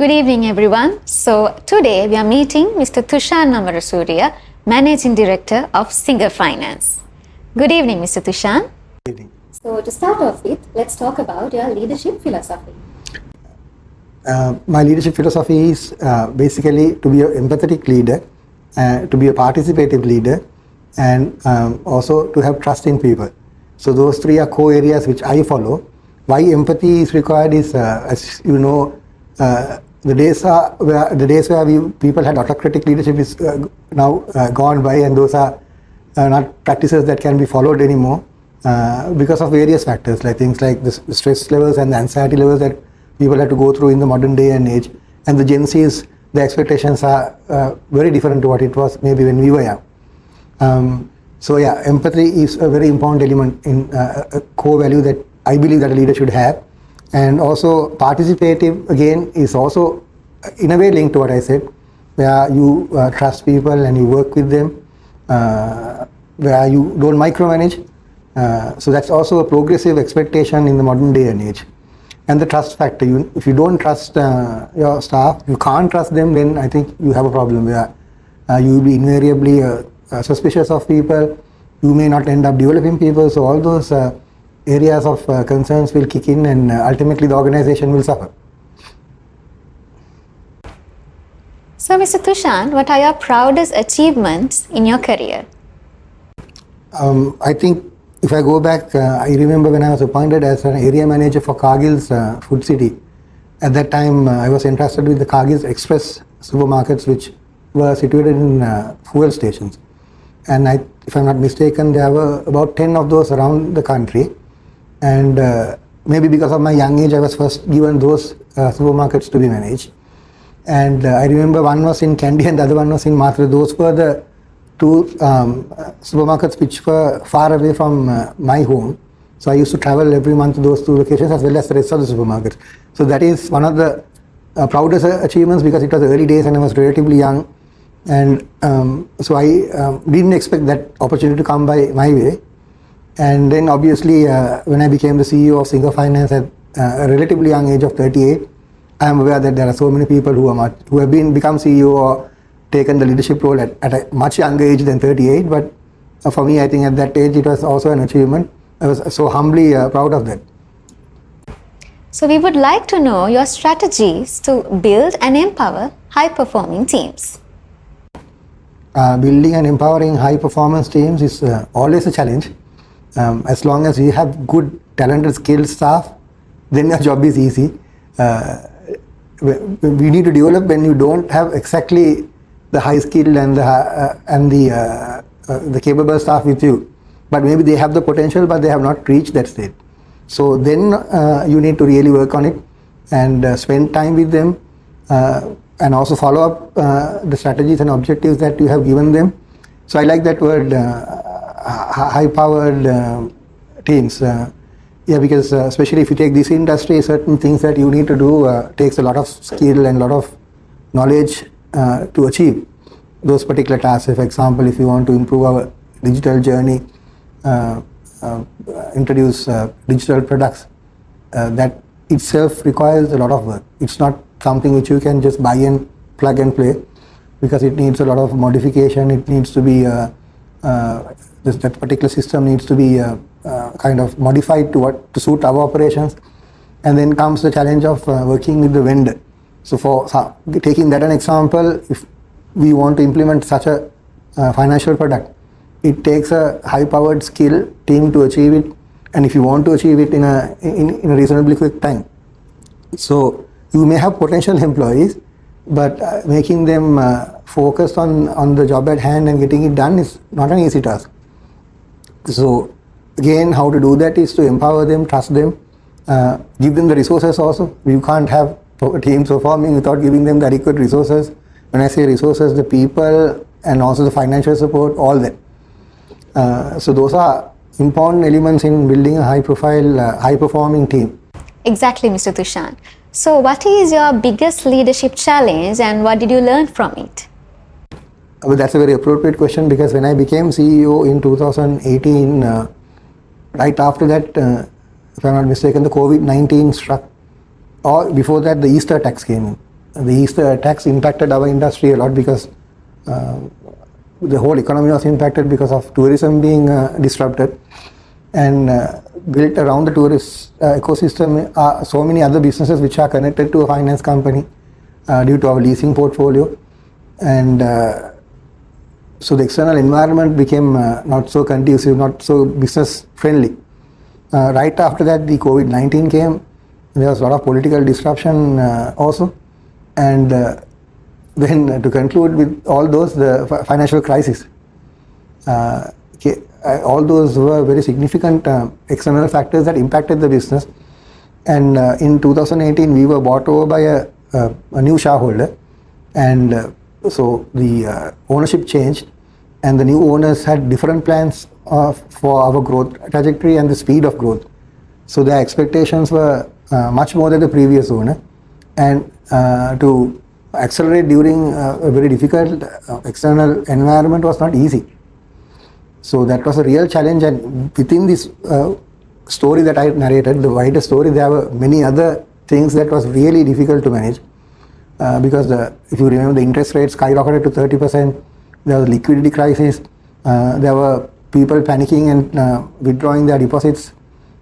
Good evening, everyone. So today we are meeting Mr. Thushan Amarasuriya, Managing Director of Singer Finance. Good evening, Mr. Thushan. Good evening. So to start off with, let's talk about your leadership philosophy. My leadership philosophy is basically to be an empathetic leader, to be a participative leader, and also to have trust in people. So those three are core areas which I follow. Why empathy is required is, as you know, the days where people had autocratic leadership is now gone by, and those are not practices that can be followed anymore because of various factors, like things like the stress levels and the anxiety levels that people have to go through in the modern day and age. And the Gen Zs, the expectations are very different to what it was maybe when we were young. So yeah, empathy is a very important element in a core value that I believe that a leader should have. And also participative, again, is also in a way linked to what I said, where you trust people and you work with them, where you don't micromanage. So that's also a progressive expectation in the modern day and age. And the trust factor, if you don't trust your staff, you can't trust them, then I think you have a problem where you will be invariably suspicious of people. You may not end up developing people. So all those areas of concerns will kick in, and ultimately the organization will suffer. So Mr. Thushan, what are your proudest achievements in your career? I think if I go back, I remember when I was appointed as an area manager for Cargill's Food City. At that time, I was entrusted with the Cargill's Express supermarkets, which were situated in fuel stations. And if I'm not mistaken, there were about 10 of those around the country. And maybe because of my young age, I was first given those supermarkets to be managed. And I remember one was in Kandy and the other one was in Mathura. Those were the two supermarkets which were far away from my home. So I used to travel every month to those two locations as well as the rest of the supermarkets. So that is one of the proudest achievements, because it was the early days and I was relatively young. And so I didn't expect that opportunity to come by my way. And then obviously when I became the CEO of Singer Finance at a relatively young age of 38, I am aware that there are so many people who have become CEO or taken the leadership role at a much younger age than 38. But for me, I think at that age it was also an achievement. I was so humbly proud of that. So we would like to know your strategies to build and empower high-performing teams. Building and empowering high-performance teams is always a challenge. As long as you have good, talented, skilled staff, then your job is easy. We need to develop when you don't have exactly the high skilled and the capable staff with you, but maybe they have the potential, but they have not reached that state. So then you need to really work on it and spend time with them, and also follow up the strategies and objectives that you have given them. So I like that word, high-powered teams. Yeah, because especially if you take this industry, certain things that you need to do takes a lot of skill and a lot of knowledge to achieve those particular tasks. For example, if you want to improve our digital journey, introduce digital products, that itself requires a lot of work. It's not something which you can just buy and plug and play, because it needs a lot of modification. It needs to be that particular system needs to be kind of modified to suit our operations. And then comes the challenge of working with the vendor. So for taking that an example, if we want to implement such a financial product, it takes a high-powered skill team to achieve it, and if you want to achieve it in a reasonably quick time. So you may have potential employees, but making them focused on the job at hand and getting it done is not an easy task. So again, how to do that is to empower them, trust them, give them the resources also. You can't have teams performing without giving them the adequate resources. When I say resources, the people and also the financial support, all that. So those are important elements in building a high-profile, high-performing team. Exactly, Mr. Thushan. So what is your biggest leadership challenge and what did you learn from it? Well, that's a very appropriate question, because when I became CEO in 2018, right after that, if I'm not mistaken, the COVID-19 struck, or before that the Easter tax came in. the Easter attacks impacted our industry a lot because the whole economy was impacted because of tourism being disrupted, and built around the tourist ecosystem are so many other businesses which are connected to a finance company due to our leasing portfolio, and so the external environment became not so conducive, not so business friendly. Right after that, the COVID-19 came. There was a lot of political disruption also, and then to conclude with all those, the financial crisis. All those were very significant external factors that impacted the business, and in 2018 we were bought over by a new shareholder, and so the ownership changed, and the new owners had different plans for our growth trajectory and the speed of growth. So their expectations were much more than the previous owner, and to accelerate during a very difficult external environment was not easy. So that was a real challenge, and within this story that I narrated, the wider story, there were many other things that was really difficult to manage because if you remember, the interest rates skyrocketed to 30%, there was liquidity crisis, there were people panicking and withdrawing their deposits.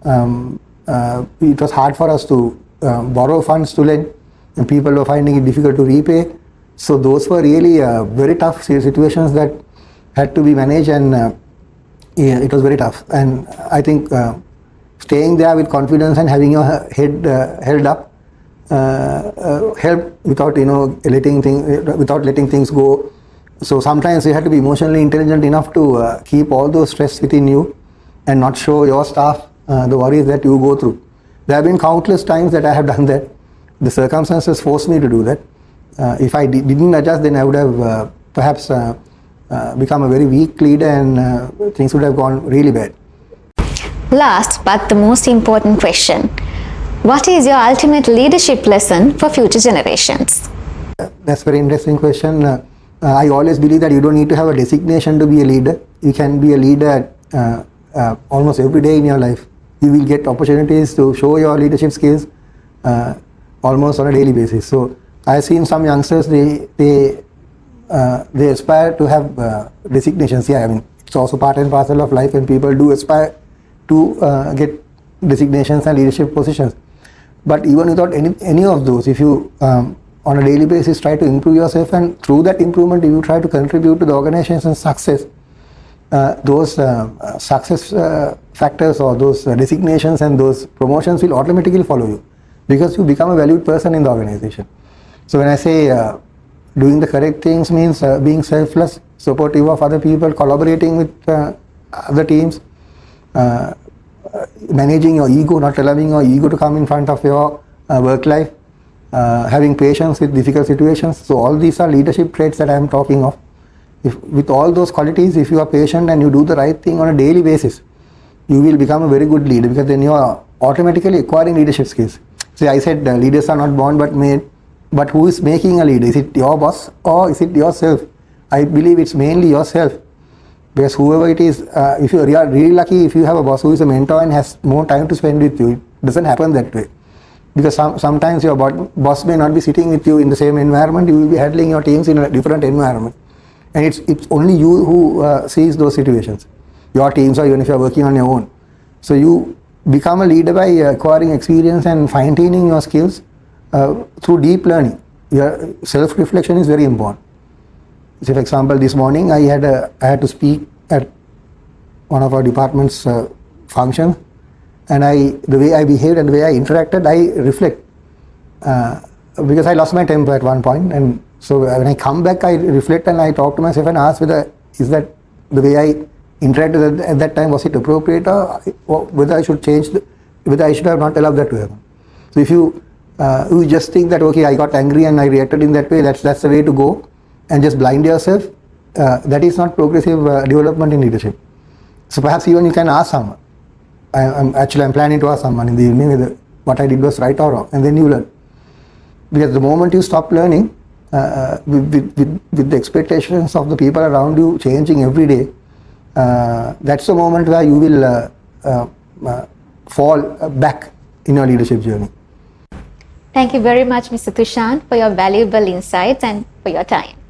It was hard for us to borrow funds to lend, and people were finding it difficult to repay. So those were really very tough situations that had to be managed, and it was very tough. And I think staying there with confidence and having your head held up helped without letting things go. So sometimes you have to be emotionally intelligent enough to keep all those stress within you and not show your staff the worries that you go through. There have been countless times that I have done that. The circumstances forced me to do that. If I didn't adjust, then I would have perhaps become a very weak leader, and things would have gone really bad. Last but the most important question: what is your ultimate leadership lesson for future generations? That's a very interesting question. I always believe that you don't need to have a designation to be a leader. You can be a leader almost every day in your life. You will get opportunities to show your leadership skills almost on a daily basis. So I've seen some youngsters, they aspire to have designations. Yeah, I mean, it's also part and parcel of life, and people do aspire to get designations and leadership positions. But even without any of those, if you on a daily basis try to improve yourself, and through that improvement, if you try to contribute to the organization's success, those success factors or those designations and those promotions will automatically follow you, because you become a valued person in the organization. So when I say doing the correct things means being selfless, supportive of other people, collaborating with other teams, managing your ego, not allowing your ego to come in front of your work life, having patience with difficult situations. So all these are leadership traits that I am talking of. With all those qualities, if you are patient and you do the right thing on a daily basis, you will become a very good leader, because then you are automatically acquiring leadership skills. See, I said leaders are not born but made, but who is making a leader? Is it your boss or is it yourself? I believe it's mainly yourself, because whoever it is, if you are really lucky, if you have a boss who is a mentor and has more time to spend with you, it doesn't happen that way. Because sometimes your boss may not be sitting with you in the same environment, you will be handling your teams in a different environment. And it's only you who sees those situations, your teams, or even if you are working on your own. So you become a leader by acquiring experience and fine-tuning your skills through deep learning. Your self-reflection is very important. So for example, this morning I had to speak at one of our department's functions, and the way I behaved and the way I interacted, I reflect because I lost my temper at one point, and so when I come back, I reflect and I talk to myself and ask whether is that the way I interacted at that time, was it appropriate, or whether I should change, whether I should have not allowed that to happen. So if you just think that, okay, I got angry and I reacted in that way, that's the way to go, and just blind yourself, that is not progressive development in leadership. So perhaps even you can ask someone. I'm planning to ask someone in the evening whether what I did was right or wrong, and then you learn. Because the moment you stop learning, with the expectations of the people around you changing every day, that's the moment where you will fall back in your leadership journey. Thank you very much, Mr. Thushan, for your valuable insights and for your time.